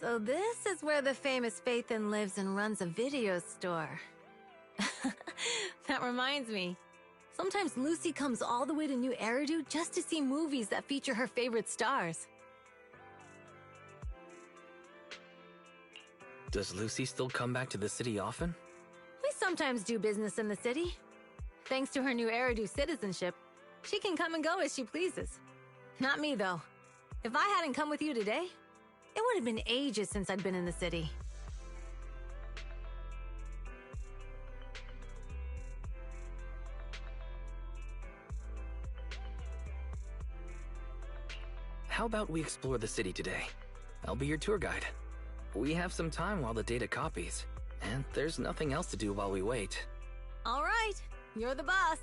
So this is where the famous Faithin lives and runs a video store. That reminds me. Sometimes Lucy comes all the way to New Eridu just to see movies that feature her favorite stars. Does Lucy still come back to the city often? We sometimes do business in the city. Thanks to her New Eridu citizenship, she can come and go as she pleases. Not me, though. If I hadn't come with you today, it would have been ages since I'd been in the city. How about we explore the city today? I'll be your tour guide. We have some time while the data copies, and there's nothing else to do while we wait. All right, you're the boss.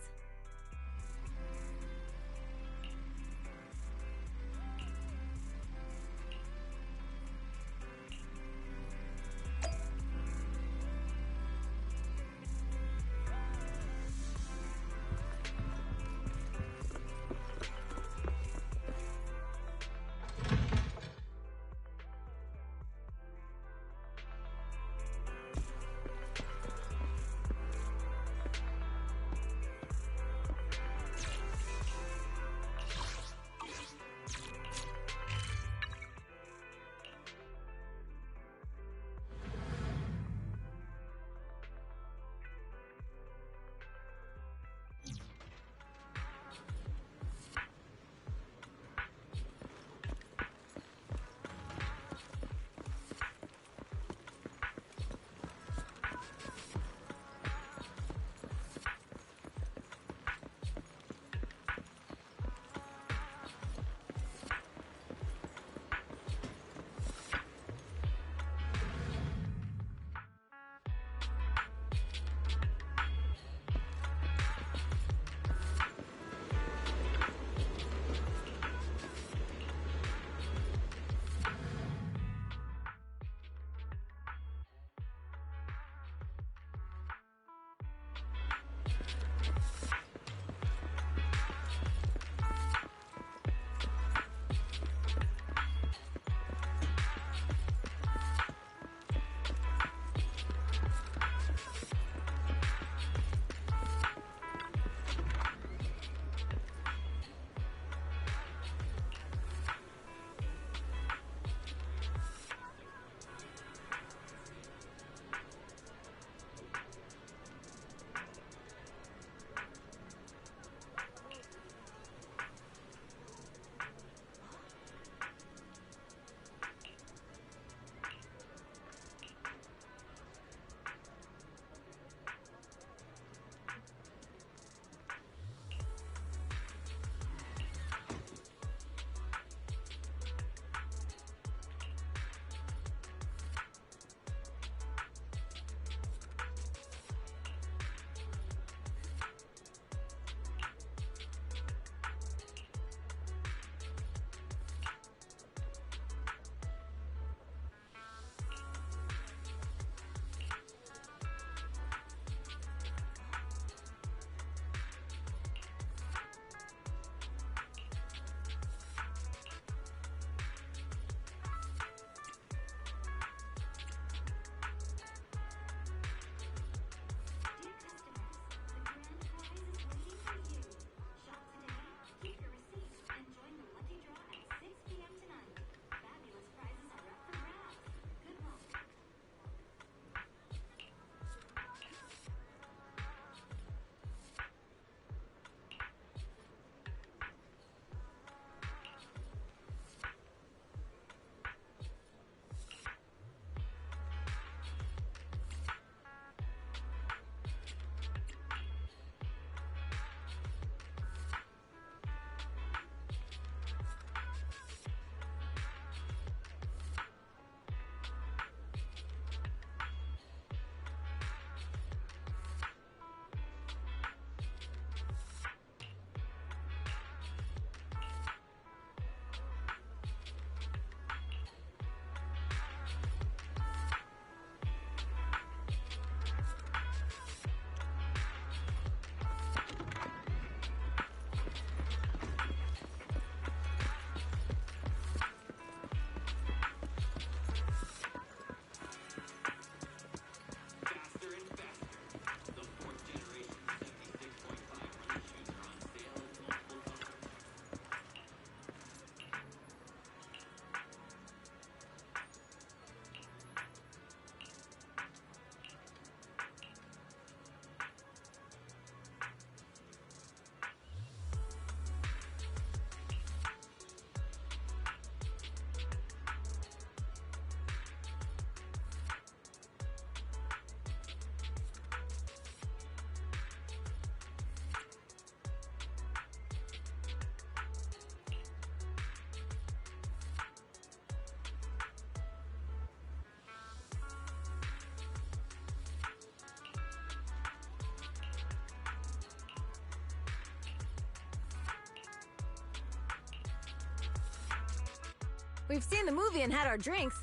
We've seen the movie and had our drinks.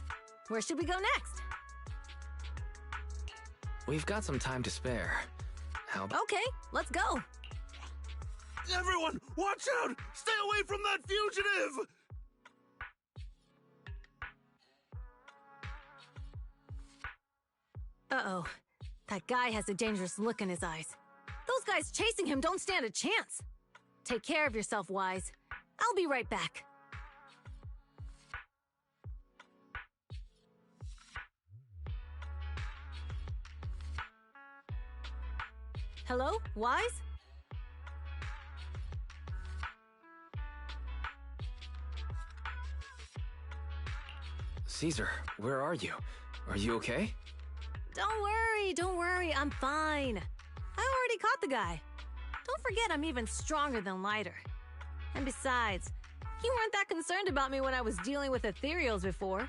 Where should we go next? We've got some time to spare. Okay, let's go. Everyone, watch out! Stay away from that fugitive! Uh-oh. That guy has a dangerous look in his eyes. Those guys chasing him don't stand a chance. Take care of yourself, Wise. I'll be right back. Hello, Wise? Caesar, where are you? Are you okay? Don't worry, I'm fine. I already caught the guy. Don't forget I'm even stronger than Lighter. And besides, you weren't that concerned about me when I was dealing with ethereals before.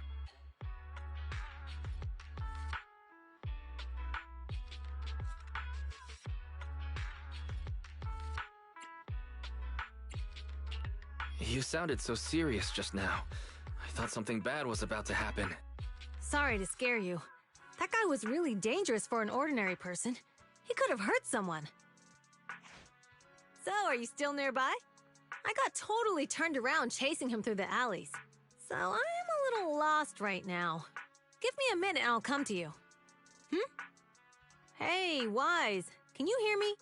You sounded so serious just now. I thought something bad was about to happen. Sorry to scare you. That guy was really dangerous for an ordinary person. He could have hurt someone. So, are you still nearby? I got totally turned around chasing him through the alleys. So, I'm a little lost right now. Give me a minute and I'll come to you. Hey, Wise, can you hear me?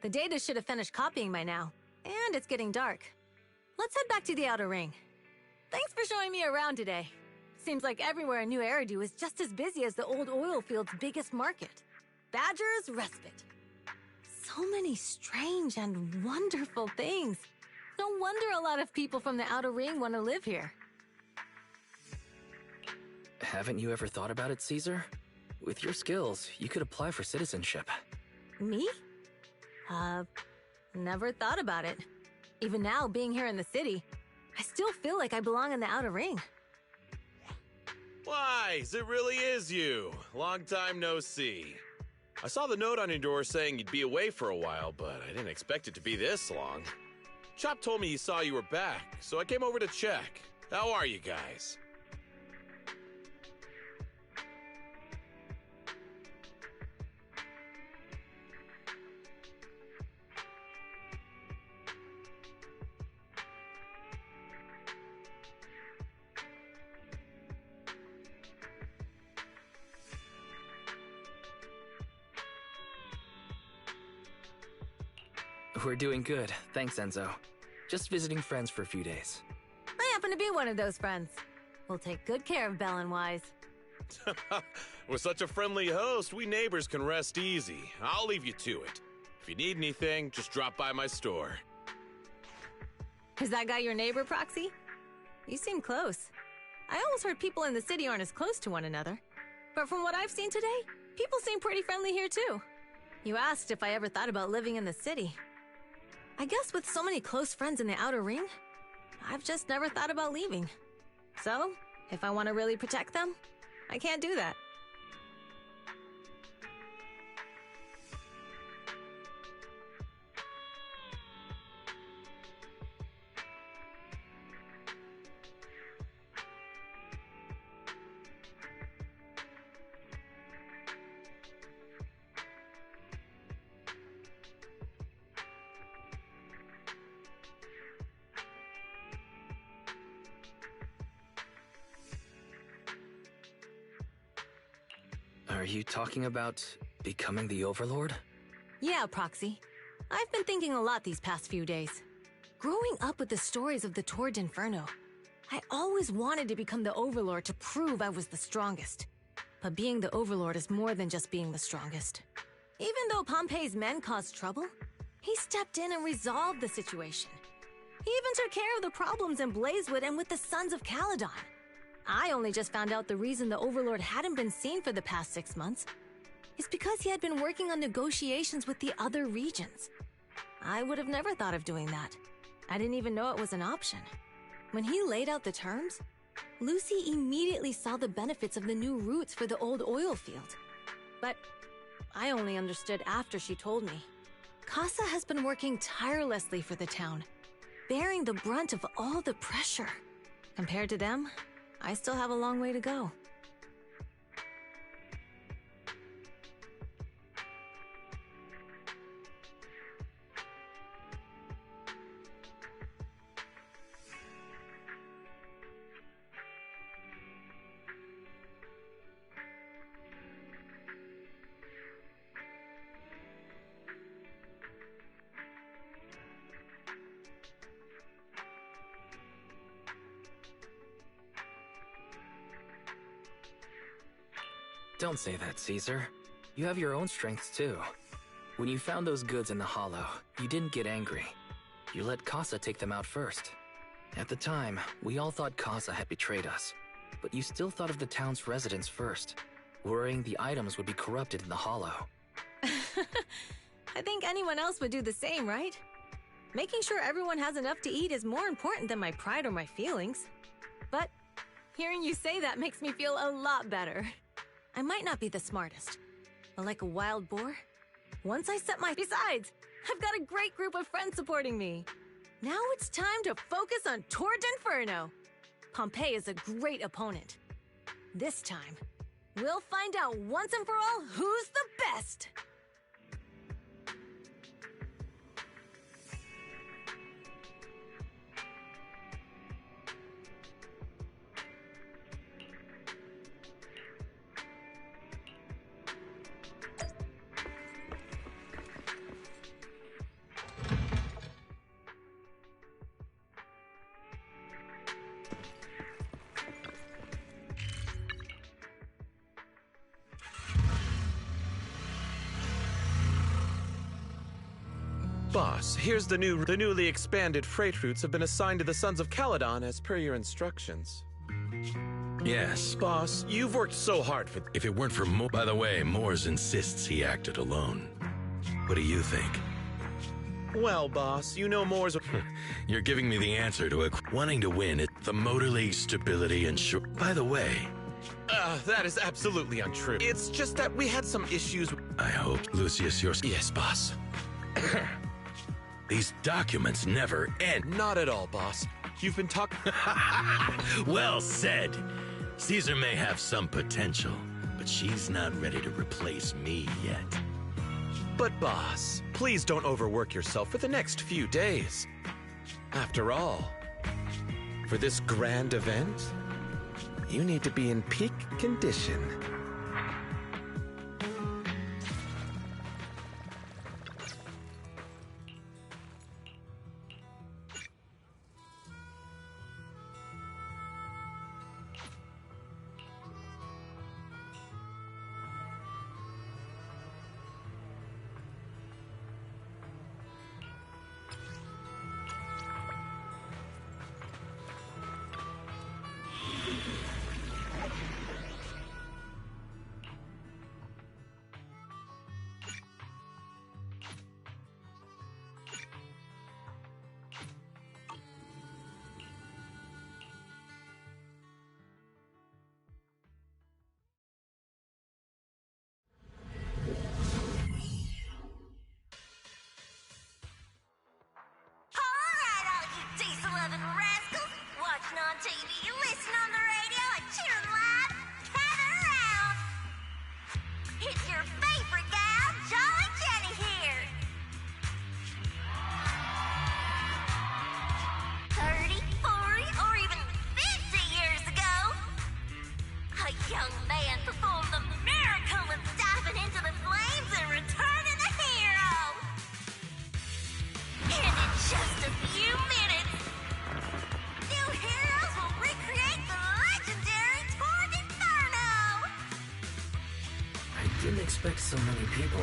The data should have finished copying by now, and it's getting dark. Let's head back to the Outer Ring. Thanks for showing me around today. Seems like everywhere in New Eridu is just as busy as the old oil field's biggest market. Badger's Respite. So many strange and wonderful things. No wonder a lot of people from the Outer Ring want to live here. Haven't you ever thought about it, Caesar? With your skills, you could apply for citizenship. Me? Never thought about it. Even now, being here in the city, I still feel like I belong in the Outer Ring. Wise, it really is you. Long time no see. I saw the note on your door saying you'd be away for a while, but I didn't expect it to be this long. Chop told me he saw you were back, so I came over to check. How are you guys? We're doing good, thanks, Enzo. Just visiting friends for a few days. I happen to be one of those friends. We'll take good care of Belle and Wise. With such a friendly host, we neighbors can rest easy. I'll leave you to it. If you need anything, just drop by my store. Is that guy your neighbor, Proxy? You seem close. I always heard people in the city aren't as close to one another. But from what I've seen today, people seem pretty friendly here too. You asked if I ever thought about living in the city. I guess with so many close friends in the Outer Ring, I've just never thought about leaving. So, if I want to really protect them, I can't do that. Are you talking about becoming the Overlord? Yeah, Proxy. I've been thinking a lot these past few days. Growing up with the stories of the Torrid Inferno, I always wanted to become the Overlord to prove I was the strongest. But being the Overlord is more than just being the strongest. Even though Pompey's men caused trouble, he stepped in and resolved the situation. He even took care of the problems in Blazewood and with the Sons of Caledon. I only just found out the reason the Overlord hadn't been seen for the past 6 months is because he had been working on negotiations with the other regions. I would have never thought of doing that. I didn't even know it was an option. When he laid out the terms, Lucy immediately saw the benefits of the new routes for the old oil field. But I only understood after she told me. Casa has been working tirelessly for the town, bearing the brunt of all the pressure. Compared to them, I still have a long way to go. Don't say that, Caesar. You have your own strengths too. When you found those goods in the hollow, you didn't get angry. You let Casa take them out first. At the time, we all thought Casa had betrayed us, but you still thought of the town's residents first, worrying the items would be corrupted in the hollow. I think anyone else would do the same, right? Making sure everyone has enough to eat is more important than my pride or my feelings. But hearing you say that makes me feel a lot better. I might not be the smartest, but like a wild boar, once I set my... Besides, I've got a great group of friends supporting me. Now it's time to focus on Torrid Inferno. Pompey is a great opponent. This time, we'll find out once and for all who's the best! Boss, here's the newly expanded freight routes have been assigned to the Sons of Caledon as per your instructions. Yes. Boss, you've worked so hard for... If it weren't for By the way, Moores insists he acted alone. What do you think? Well, boss, you know Moore's... You're giving me the answer to wanting to win at the Motor League stability and By the way... that is absolutely untrue. It's just that we had some issues... I hope, Lucius, you're... Yes, boss. These documents never end. Not at all, boss. You've been talking... Well said. Caesar may have some potential, but she's not ready to replace me yet. But boss, please don't overwork yourself for the next few days. After all, for this grand event, you need to be in peak condition. Didn't expect so many people.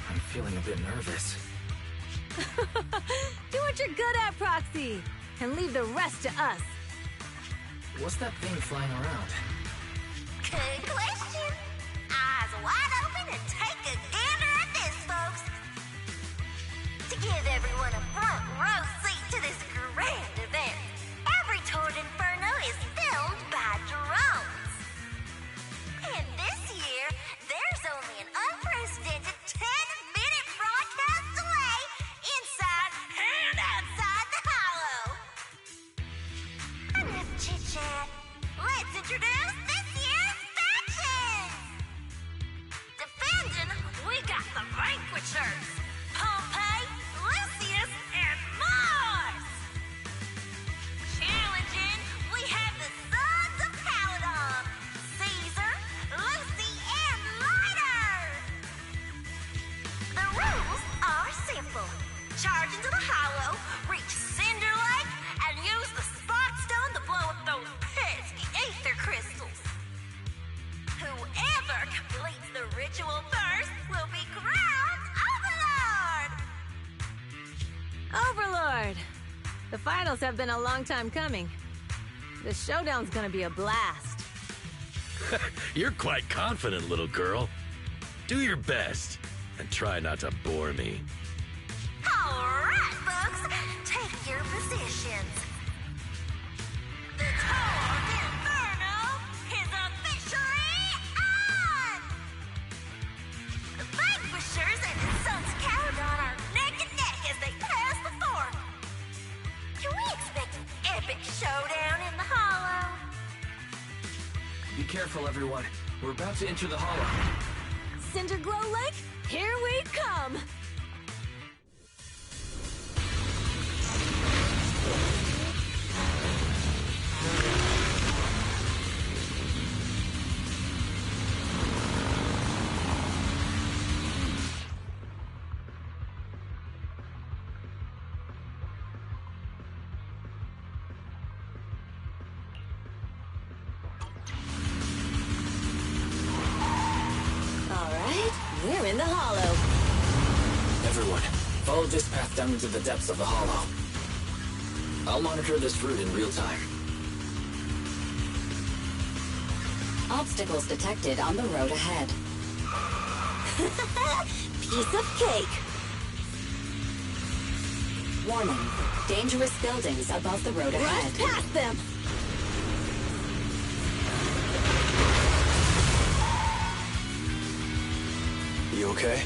I'm feeling a bit nervous. Do what you're good at, Proxy, and leave the rest to us. What's that thing flying around? Good question. Eyes wide open and take a gander at this, folks. To give everyone a front row seat to this grand event, every Tord Inferno is filmed by drones. And this year, there's only an unprecedented 10-minute broadcast delay inside and outside the Hollow. Enough chit-chat. Let's introduce this year's factions! Defending, we got the Vanquishers, Pompey, Lucius, and Mars! Challenging, we have the Sons of Caledon, Caesar, Lucy, and Lighter! The rules are simple. Charge into the Hollow, reach Cinder Lake, and use the Spot Stone to blow up those pesky ether crystals. Whoever completes the ritual first will be crowned Overlord! Overlord! The finals have been a long time coming. The showdown's gonna be a blast. You're quite confident, little girl. Do your best, and try not to bore me. Alright, folks, take your positions. The Tord Inferno is officially on! The Vanquishers and the Sons of Caledon are neck and neck as they pass the fort. Can we expect an epic showdown in the Hollow? Be careful, everyone. We're about to enter the Hollow. Cinderglow Lake, here we come! All right, we're in the Hollow. Everyone, Follow this path down into the depths of the hollow. I'll monitor this route in real time. Obstacles detected on the road ahead. Piece of cake! Warning. Dangerous buildings above the road ahead. Rush past them! You okay?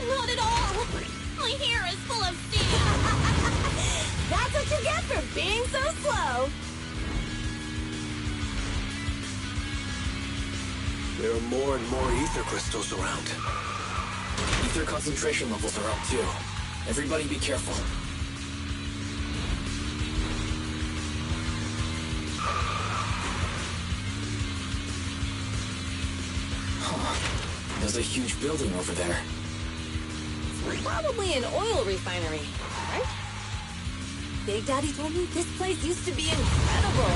Not at all! My hair is full of sand! That's what you get for being so slow! There are more and more ether crystals around. Ether concentration levels are up too. Everybody be careful. Huh. There's a huge building over there. Probably an oil refinery, right? Big Daddy told me this place used to be incredible.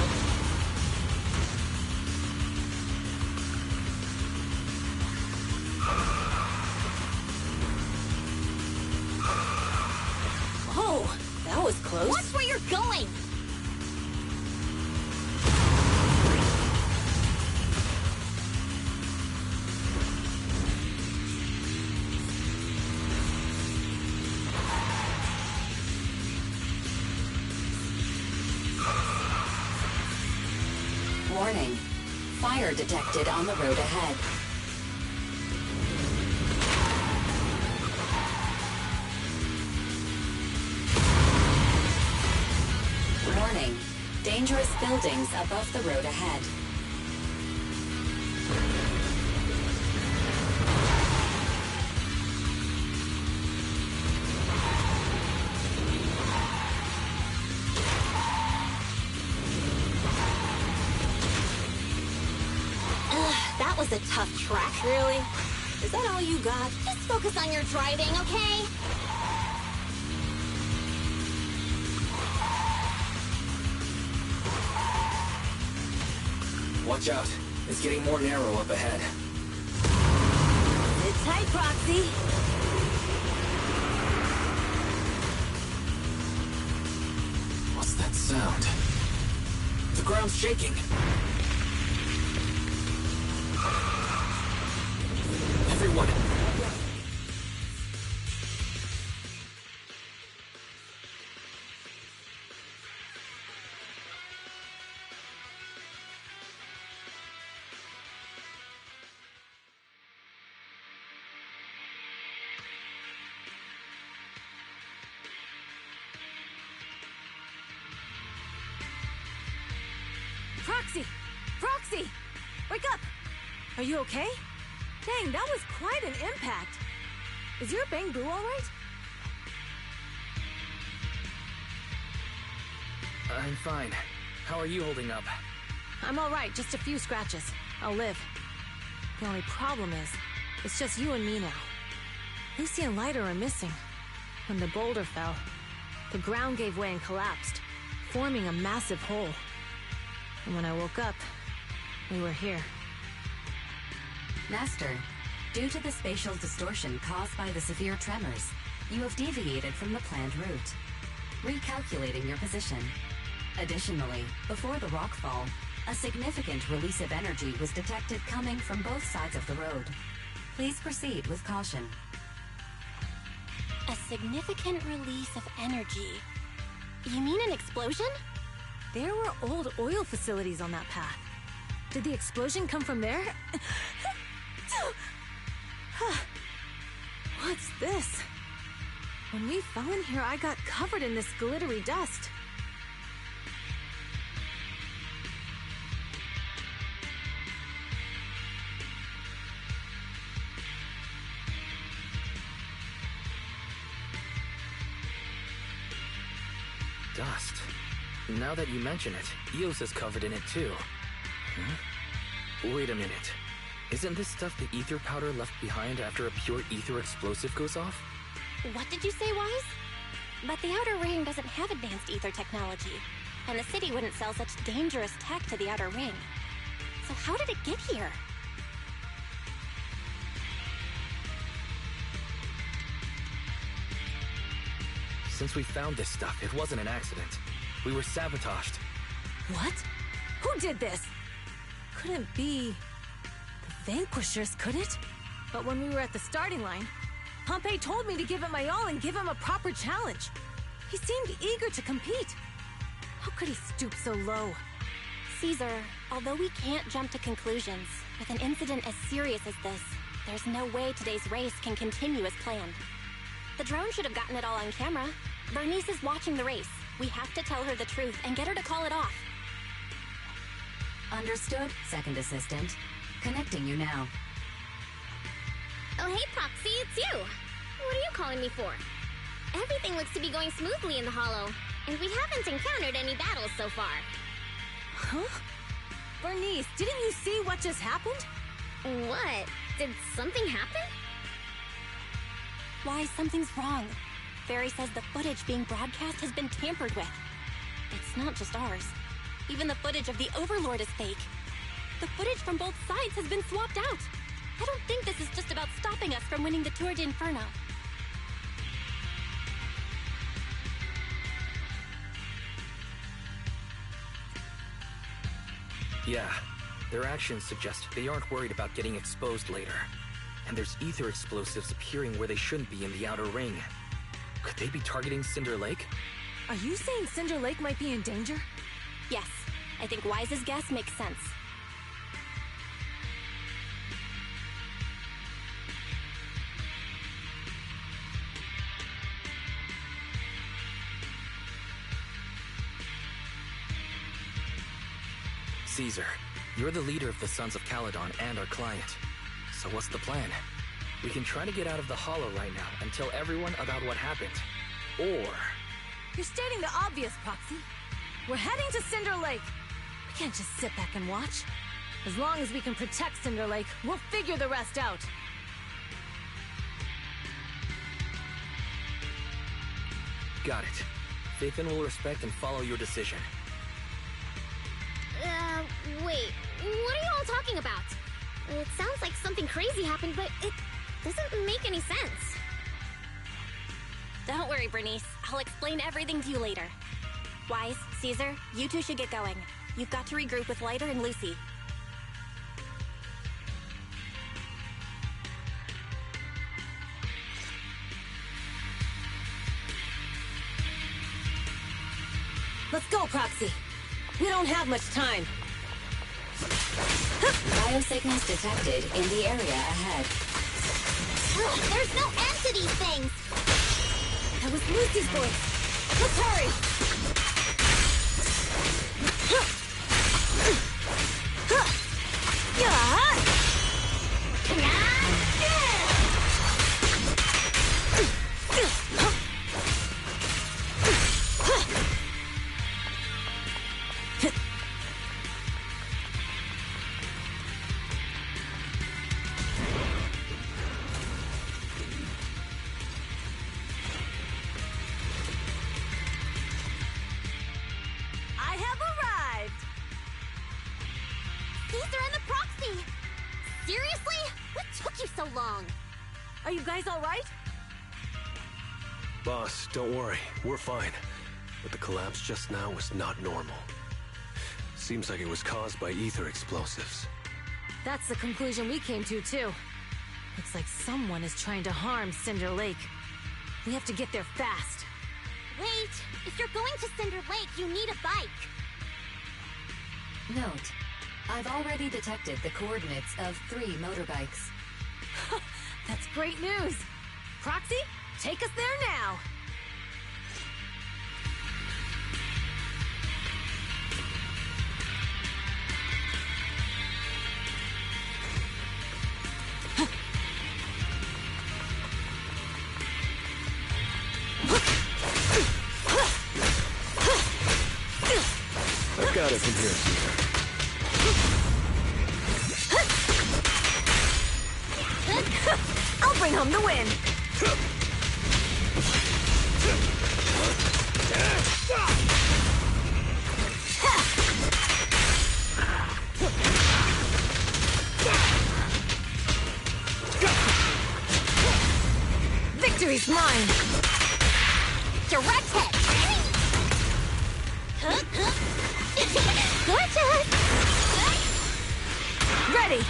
Oh, that was close. Watch where you're going! Warning. Fire detected on the road ahead. Warning. Dangerous buildings above the road ahead. That was a tough track. Really? Is that all you got? Just focus on your driving, okay? Watch out. It's getting more narrow up ahead. Sit tight, Proxy. What's that sound? The ground's shaking. Everyone! Proxy! Proxy! Wake up! Are you okay? Dang, that was quite an impact. Is your Bang Boo all right? I'm fine. How are you holding up? I'm all right, just a few scratches. I'll live. The only problem is, it's just you and me now. Lucy and Lighter are missing. When the boulder fell, the ground gave way and collapsed, forming a massive hole. And when I woke up, we were here. Master, due to the spatial distortion caused by the severe tremors, you have deviated from the planned route, recalculating your position. Additionally, before the rockfall, a significant release of energy was detected coming from both sides of the road. Please proceed with caution. A significant release of energy. You mean an explosion? There were old oil facilities on that path. Did the explosion come from there? What's this? When we fell in here, I got covered in this glittery dust. Dust. Now that you mention it, Eos is covered in it too. Huh? Wait a minute. Isn't this stuff the ether powder left behind after a pure ether explosive goes off? What did you say, Wise? But the Outer Ring doesn't have advanced ether technology, and the city wouldn't sell such dangerous tech to the Outer Ring. So how did it get here? Since we found this stuff, it wasn't an accident. We were sabotaged. What? Who did this? Couldn't be the Vanquishers, could it? But when we were at the starting line, Pompey told me to give it my all and give him a proper challenge. He seemed eager to compete. How could he stoop so low? Caesar, although we can't jump to conclusions, with an incident as serious as this, there's no way today's race can continue as planned. The drone should have gotten it all on camera. Bernice is watching the race. We have to tell her the truth and get her to call it off. Understood, second assistant. Connecting you now. Oh, hey, Proxy, it's you. What are you calling me for? Everything looks to be going smoothly in the Hollow, and we haven't encountered any battles so far. Huh? Bernice, didn't you see what just happened? What? Did something happen? Why, something's wrong. Barry says the footage being broadcast has been tampered with. It's not just ours. Even the footage of the Overlord is fake. The footage from both sides has been swapped out. I don't think this is just about stopping us from winning the Tour d'Inferno. Yeah, their actions suggest they aren't worried about getting exposed later. And there's ether explosives appearing where they shouldn't be in the outer ring. Could they be targeting Cinder Lake? Are you saying Cinder Lake might be in danger? Yes, I think Wise's guess makes sense. Caesar, you're the leader of the Sons of Caledon and our client. So what's the plan? We can try to get out of the Hollow right now and tell everyone about what happened. Or... You're stating the obvious, Proxy. We're heading to Cinder Lake. We can't just sit back and watch. As long as we can protect Cinder Lake, we'll figure the rest out. Got it. Dathan will respect and follow your decision. Wait. What are you all talking about? It sounds like something crazy happened, but it doesn't make any sense. Don't worry, Bernice. I'll explain everything to you later. Wise, Caesar, you two should get going. You've got to regroup with Lighter and Lucy. Let's go, Proxy. We don't have much time. Biosignals detected in the area ahead. Ugh, there's no end to these things! That was Lucy's voice. Let's hurry! I have arrived! Caesar and the Proxy! Seriously? What took you so long? Are you guys all right? Boss, don't worry. We're fine. But the collapse just now was not normal. Seems like it was caused by ether explosives. That's the conclusion we came to, too. Looks like someone is trying to harm Cinder Lake. We have to get there fast. Wait! If you're going to Cinder Lake, you need a bike! Note, I've already detected the coordinates of 3 motorbikes. That's great news! Proxy, take us there now! I've got it from here, Caesar. I'll bring home the win! Victory's mine! Direct hit! Gotcha! Ready!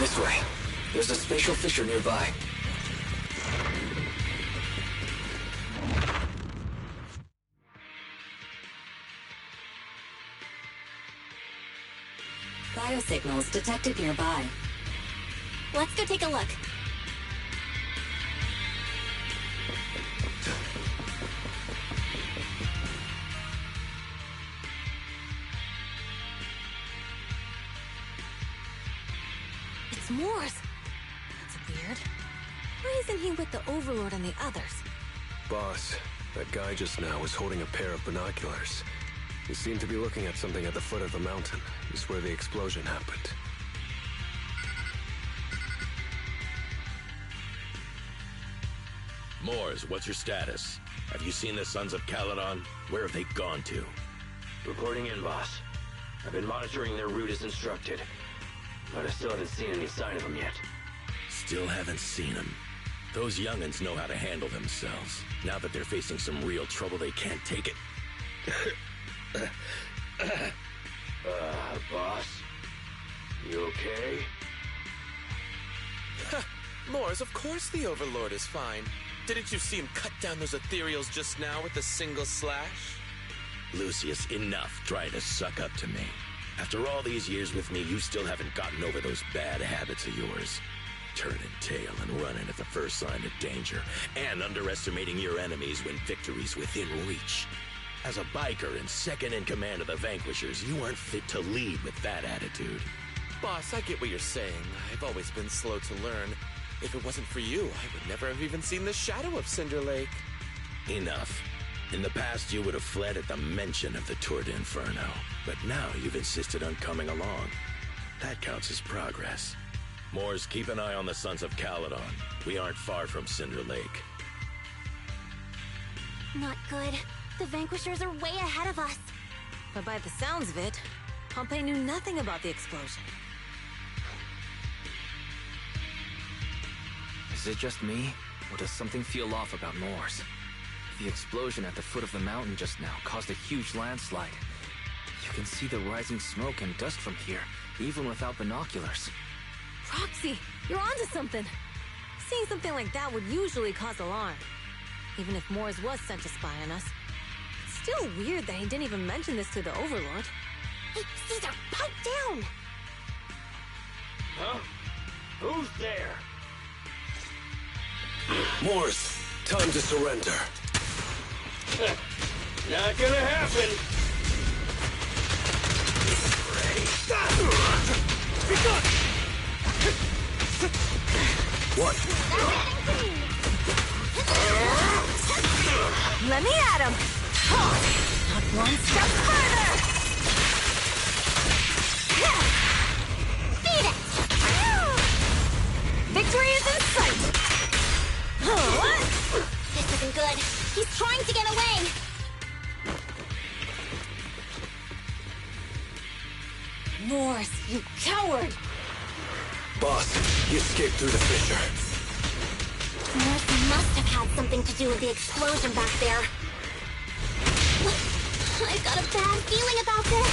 This way. There's a spatial fissure nearby. Biosignals detected nearby. Let's go take a look. It's Morse. That's weird. Why isn't he with the Overlord and the others? Boss, that guy just now was holding a pair of binoculars. He seemed to be looking at something at the foot of the mountain, just where the explosion happened. Mors, what's your status? Have you seen the Sons of Caledon? Where have they gone to? Reporting in, boss. I've been monitoring their route as instructed, but I still haven't seen any sign of them yet. Still haven't seen them. Those young'uns know how to handle themselves. Now that they're facing some real trouble, they can't take it. Boss? You okay? Mors, of course the Overlord is fine. Didn't you see him cut down those ethereals just now with a single slash? Lucius, enough trying to suck up to me. After all these years with me, you still haven't gotten over those bad habits of yours. Turning tail and running at the first sign of danger, and underestimating your enemies when victory's within reach. As a biker and second in command of the Vanquishers, you aren't fit to lead with that attitude. Boss, I get what you're saying. I've always been slow to learn. If it wasn't for you, I would never have even seen the shadow of Cinder Lake. Enough. In the past, you would have fled at the mention of the Tour d'Inferno, but now you've insisted on coming along. That counts as progress. Mors, keep an eye on the Sons of Caledon. We aren't far from Cinder Lake. Not good. The Vanquishers are way ahead of us. But by the sounds of it, Pompey knew nothing about the explosion. Is it just me, or does something feel off about Mors? The explosion at the foot of the mountain just now caused a huge landslide. You can see the rising smoke and dust from here, even without binoculars. Roxy, you're onto something. Seeing something like that would usually cause alarm. Even if Mors was sent to spy on us. It's still weird that he didn't even mention this to the Overlord. Hey, Caesar, pipe down! Huh? Who's there? Mors, time to surrender. Not gonna happen! What? Let me at him! Not one step further! Beat it! Victory is in sight! What? This isn't good. He's trying to get away! Mors, you coward! Boss, he escaped through the fissure. Mors must have had something to do with the explosion back there. I've got a bad feeling about this.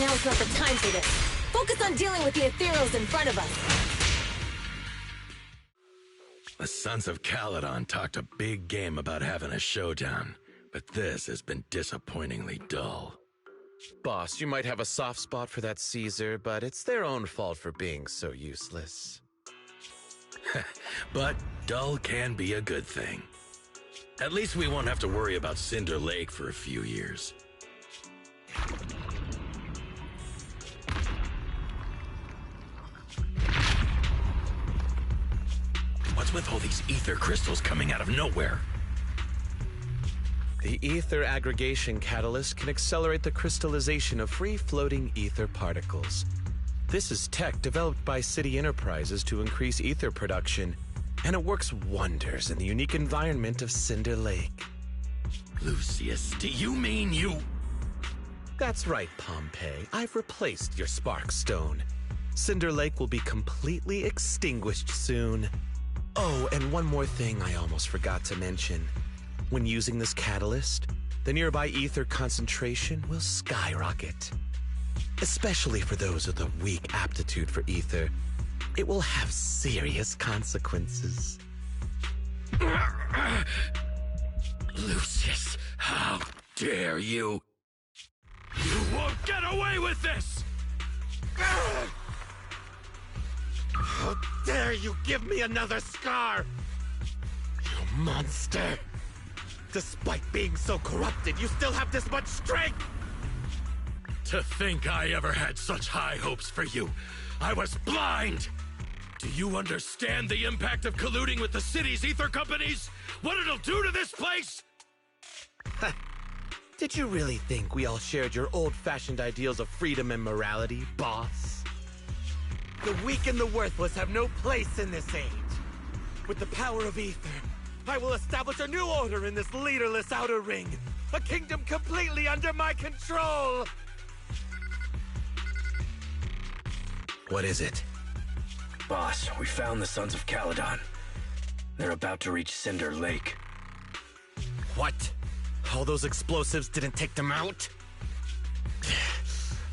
Now's not the time for this. Focus on dealing with the ethereals in front of us. The Sons of Caledon talked a big game about having a showdown, but this has been disappointingly dull. Boss, you might have a soft spot for that Caesar, but it's their own fault for being so useless. But dull can be a good thing. At least we won't have to worry about Cinder Lake for a few years. What's with all these ether crystals coming out of nowhere? The ether aggregation catalyst can accelerate the crystallization of free-floating ether particles. This is tech developed by City Enterprises to increase ether production, and it works wonders in the unique environment of Cinder Lake. Lucius, do you mean you... That's right, Pompey. I've replaced your spark stone. Cinder Lake will be completely extinguished soon. Oh, and one more thing I almost forgot to mention. When using this catalyst, the nearby ether concentration will skyrocket. Especially for those with a weak aptitude for ether, it will have serious consequences. Lucius, how dare you? You won't get away with this! How dare you give me another scar! You monster! Despite being so corrupted, you still have this much strength! To think I ever had such high hopes for you. I was blind! Do you understand the impact of colluding with the city's ether companies? What it'll do to this place? Did you really think we all shared your old-fashioned ideals of freedom and morality, boss? The weak and the worthless have no place in this age. With the power of ether, I will establish a new order in this leaderless outer ring. A kingdom completely under my control! What is it? Boss, we found the Sons of Caledon. They're about to reach Cinder Lake. What? All those explosives didn't take them out?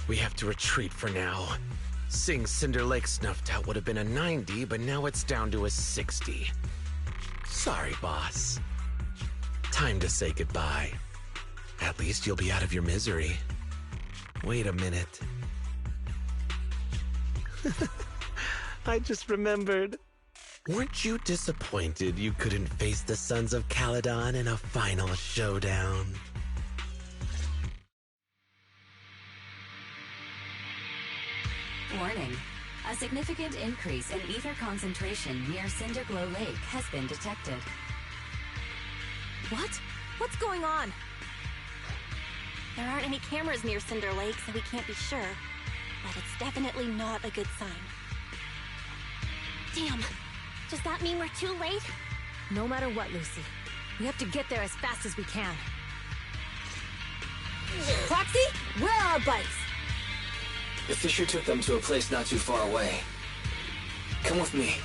We have to retreat for now. Seeing Cinder Lake snuffed out would have been a 90, but now it's down to a 60. Sorry, boss. Time to say goodbye. At least you'll be out of your misery. Wait a minute. I just remembered. Weren't you disappointed you couldn't face the Sons of Caledon in a final showdown? Warning. A significant increase in ether concentration near Cinderglow Lake has been detected. What? What's going on? There aren't any cameras near Cinder Lake, so we can't be sure. But it's definitely not a good sign. Damn. Does that mean we're too late? No matter what, Lucy. We have to get there as fast as we can. Proxy, where are our bikes? The Fisher took them to a place not too far away. Come with me.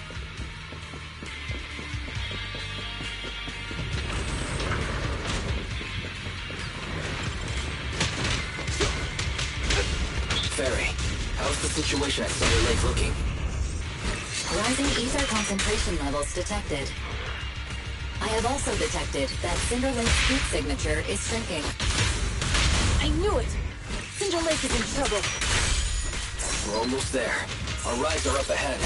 Ferry, how's the situation at Cinder Lake looking? Rising ether concentration levels detected. I have also detected that Cinder Lake's heat signature is shrinking. I knew it! Cinder Lake is in trouble. We're almost there. Our rides are up ahead.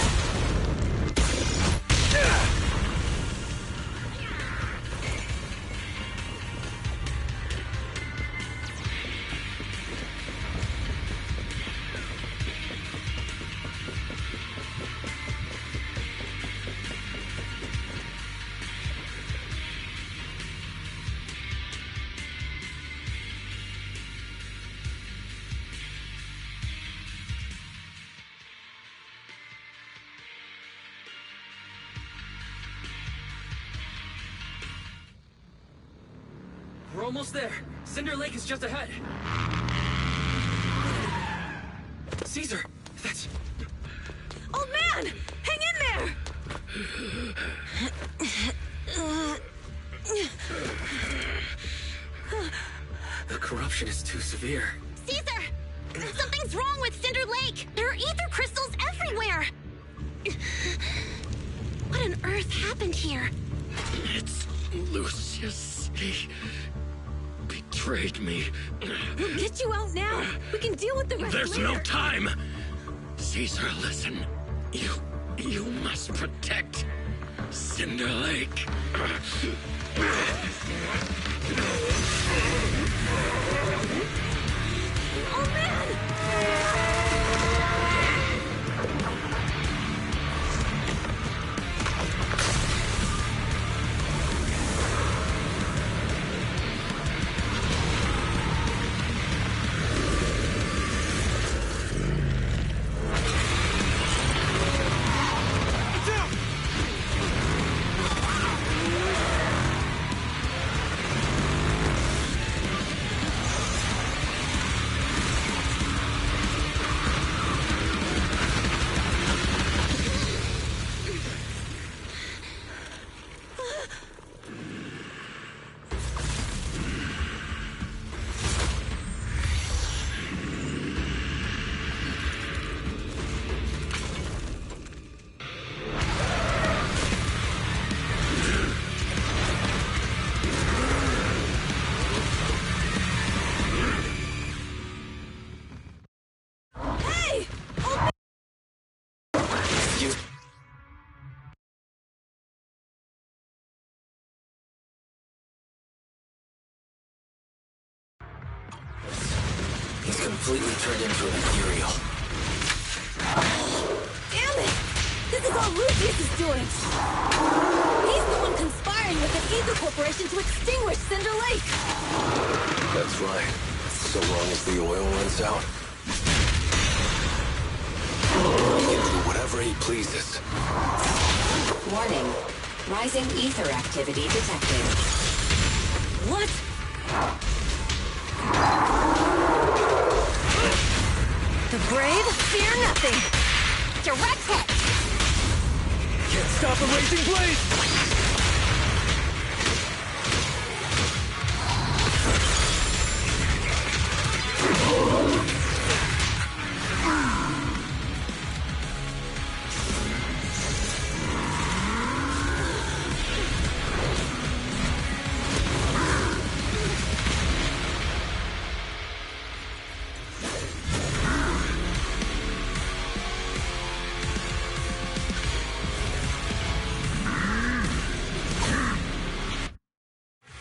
We're almost there. Cinder Lake is just ahead. Caesar, that's... Old man! Hang in there! The corruption is too severe. Caesar! Something's wrong with Cinder Lake! There are ether crystals everywhere! What on earth happened here? It's Lucius. He betrayed me. We'll get you out now. We can deal with the rest There's later. no time. Caesar, listen. You must protect Cinder Lake. Oh, man! you... He's completely turned into an Ethereal. Damn it! This is all Lucius is doing! He's the one conspiring with the Ether Corporation to extinguish Cinder Lake! That's right. So long as the oil runs out. He can do whatever he pleases. Warning. Rising ether activity detected. What? The brave fear nothing! Direct hit! Can't stop a raging blade!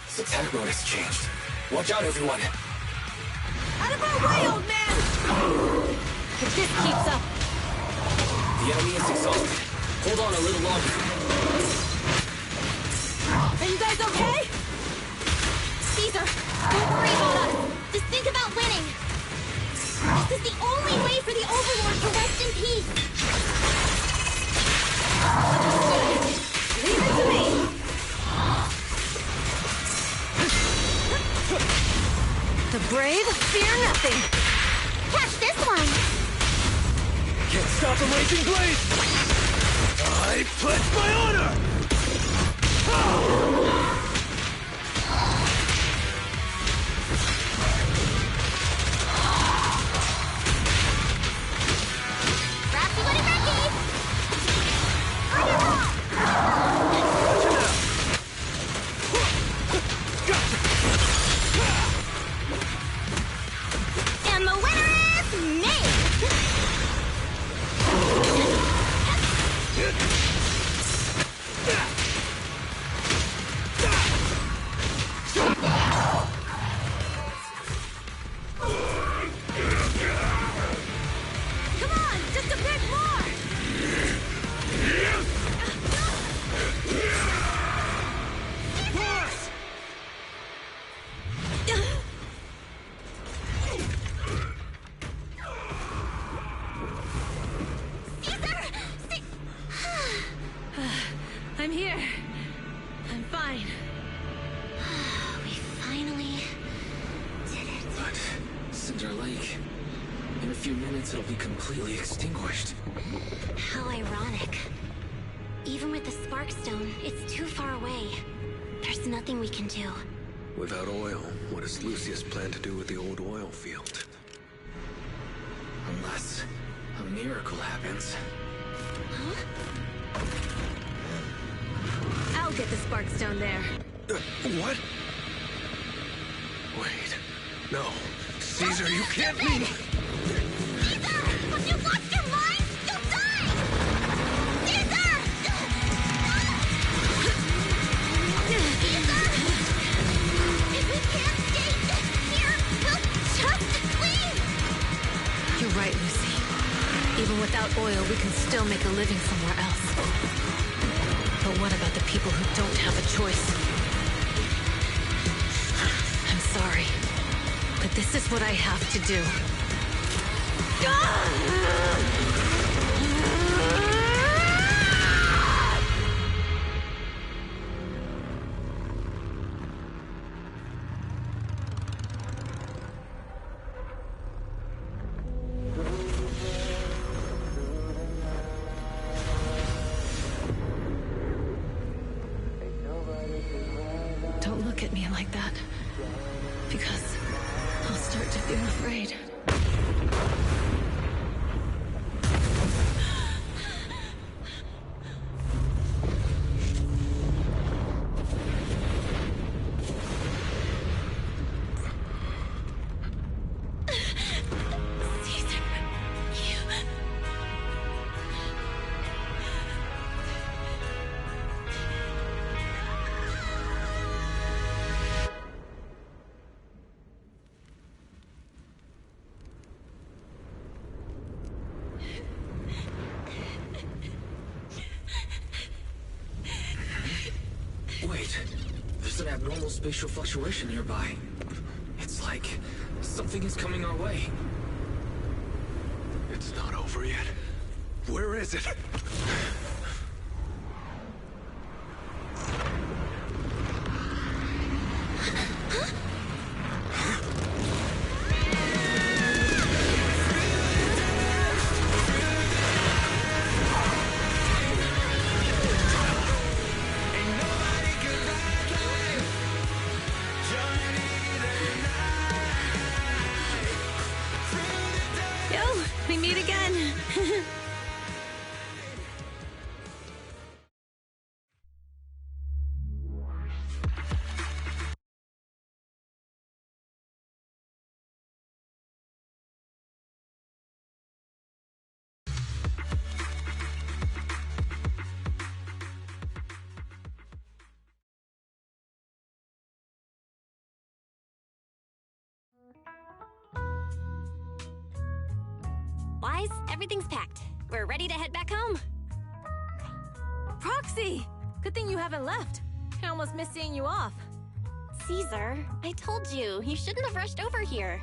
His attack mode has changed. Watch out, everyone! Out of our way, old man! If this keeps up... The enemy is exhausted. Hold on a little longer. Are you guys okay? Caesar, don't worry about us. Just think about winning. This is the only way for the Overlord to rest in peace. Leave it to me! The brave fear nothing! Catch this one. Can't stop a raging blade! I pledge my honor! Racky, what it Racky? And the winner is me! Come on, just a bit more! I'm here. I'm fine. We finally did it. But Cinder Lake... In a few minutes, it'll be completely extinguished. How ironic. Even with the Sparkstone, it's too far away. There's nothing we can do. Without oil, what does Lucius plan to do with the old oil field? Unless a miracle happens. I'll get the Sparkstone there. What? Wait. No. Caesar, you can't mean... Caesar! Have you lost your mind? You'll die! Caesar! Caesar! If we can't stay here, we'll just leave! You're right, Lucy. Even without oil, we can still make a living somewhere else. But what about the people who don't have a choice? I'm sorry, but this is what I have to do. Don't look at me like that, because I'll start to feel afraid. Caesar, Wait, there's an abnormal spatial fluctuation nearby. It's like something is coming our way. It's not over yet. Where is it? Yo, we meet again. Wise, everything's packed. We're ready to head back home. Proxy! Good thing you haven't left. I almost missed seeing you off. Caesar, I told you, you shouldn't have rushed over here.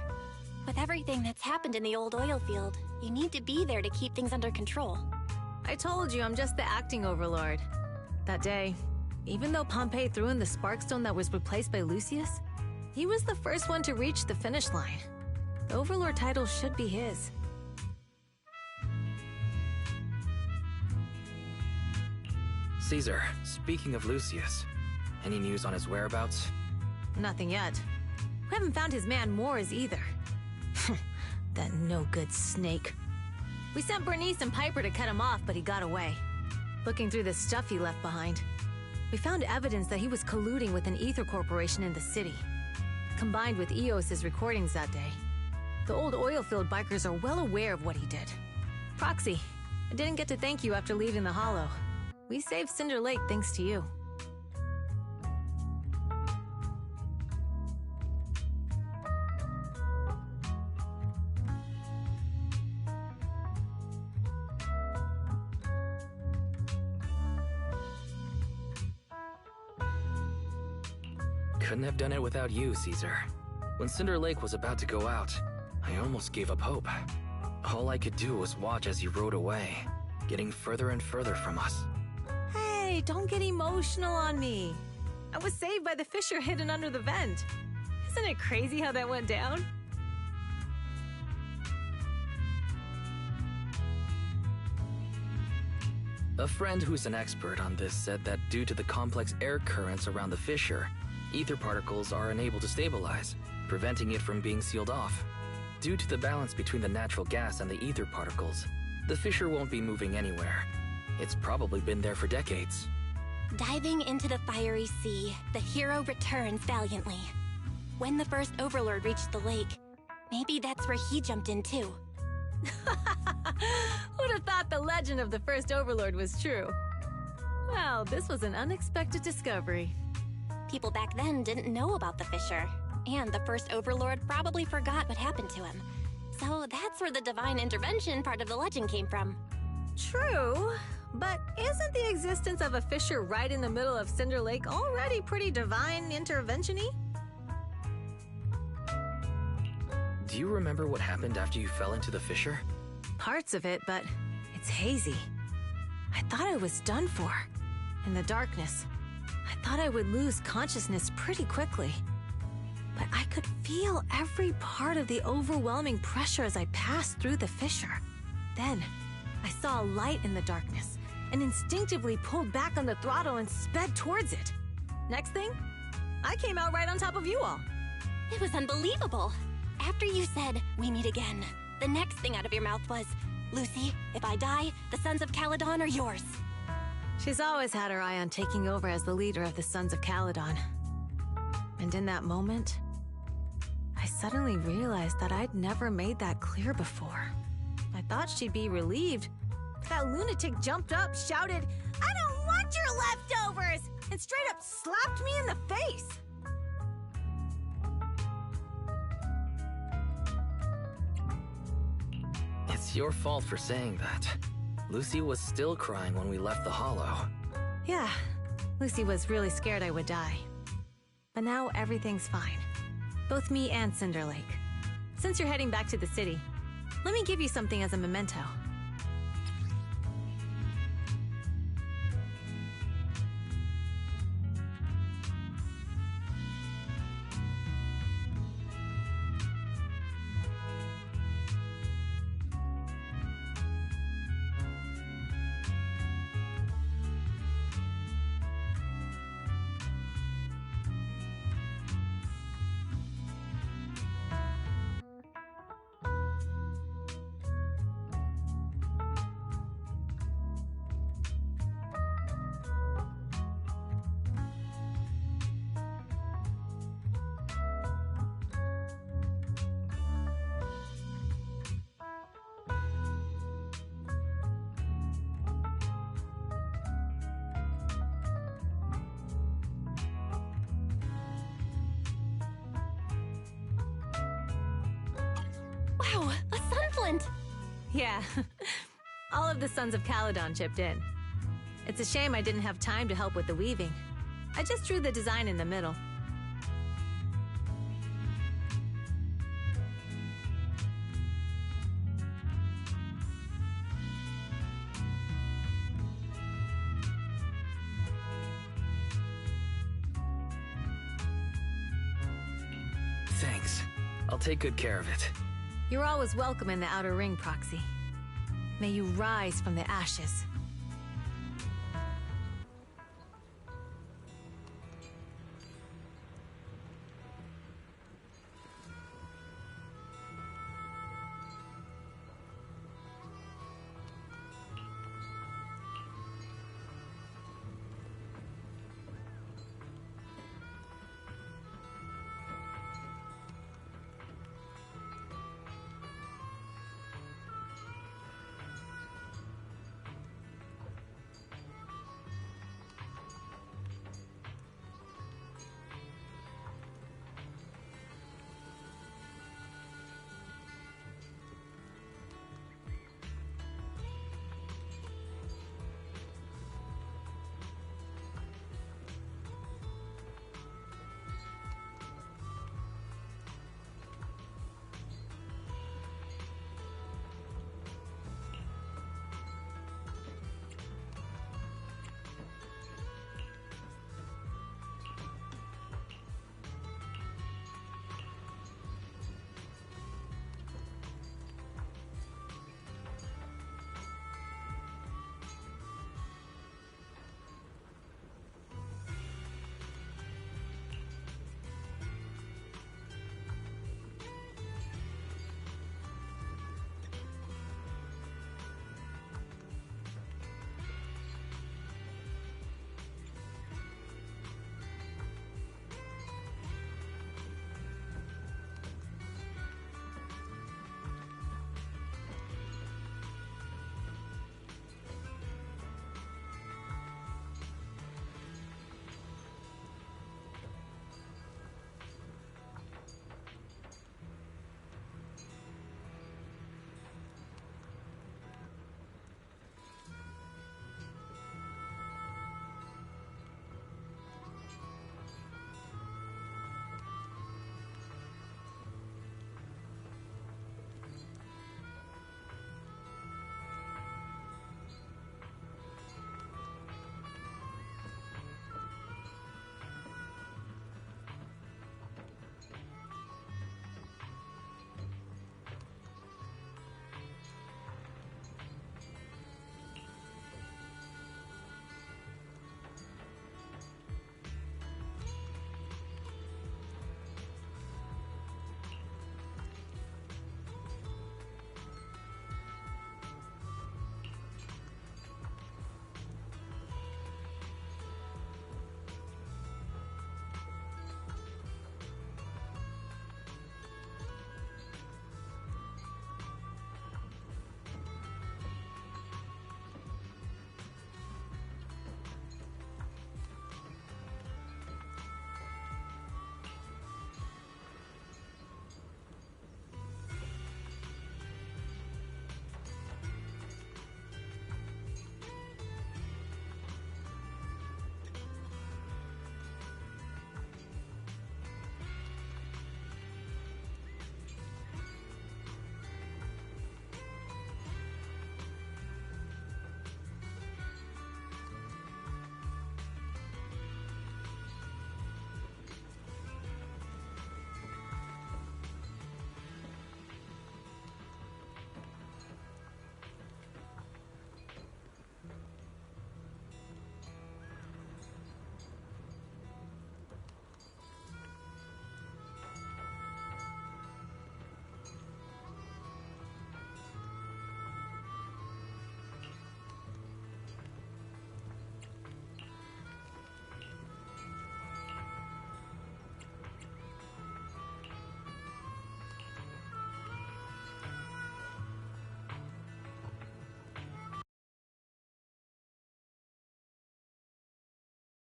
With everything that's happened in the old oil field, you need to be there to keep things under control. I told you I'm just the acting overlord. That day, even though Pompey threw in the Sparkstone that was replaced by Lucius, he was the first one to reach the finish line. The overlord title should be his. Caesar, speaking of Lucius, any news on his whereabouts? Nothing yet. We haven't found his man Moores either. That no-good snake. We sent Bernice and Piper to cut him off, but he got away. Looking through the stuff he left behind, we found evidence that he was colluding with an ether corporation in the city. Combined with Eos's recordings that day, the old oilfield bikers are well aware of what he did. Proxy, I didn't get to thank you after leaving the Hollow. We saved Cinder Lake thanks to you. Couldn't have done it without you, Caesar. When Cinder Lake was about to go out, I almost gave up hope. All I could do was watch as he rode away, getting further and further from us. Hey, don't get emotional on me. I was saved by the fissure hidden under the vent. Isn't it crazy how that went down? A friend who's an expert on this said that due to the complex air currents around the fissure, ether particles are unable to stabilize, preventing it from being sealed off. Due to the balance between the natural gas and the ether particles, the fissure won't be moving anywhere. It's probably been there for decades. Diving into the fiery sea, the hero returns valiantly. When the first overlord reached the lake, maybe that's where he jumped in too. Who'd have thought the legend of the first overlord was true? Well, this was an unexpected discovery. People back then didn't know about the fissure, and the first overlord probably forgot what happened to him. So that's where the divine intervention part of the legend came from. True, but isn't the existence of a fissure right in the middle of Cinder Lake already pretty divine intervention-y? Do you remember what happened after you fell into the fissure? Parts of it, but it's hazy. I thought I was done for. In the darkness, I thought I would lose consciousness pretty quickly. But I could feel every part of the overwhelming pressure as I passed through the fissure. Then, I saw a light in the darkness and instinctively pulled back on the throttle and sped towards it. Next thing, I came out right on top of you all. It was unbelievable. After you said, "We meet again," the next thing out of your mouth was, "Lucy, if I die, the Sons of Caledon are yours." She's always had her eye on taking over as the leader of the Sons of Caledon. And in that moment, I suddenly realized that I'd never made that clear before. I thought she'd be relieved, but that lunatic jumped up, shouted, "I don't want your leftovers!" and straight up slapped me in the face. It's your fault for saying that. Lucy was still crying when we left the Hollow. Yeah, Lucy was really scared I would die. But now everything's fine. Both me and Cinder Lake. Since you're heading back to the city, let me give you something as a memento. Wow, a sunflint! Yeah, all of the Sons of Caledon chipped in. It's a shame I didn't have time to help with the weaving. I just drew the design in the middle. Thanks. I'll take good care of it. You're always welcome in the Outer Ring, Proxy. May you rise from the ashes.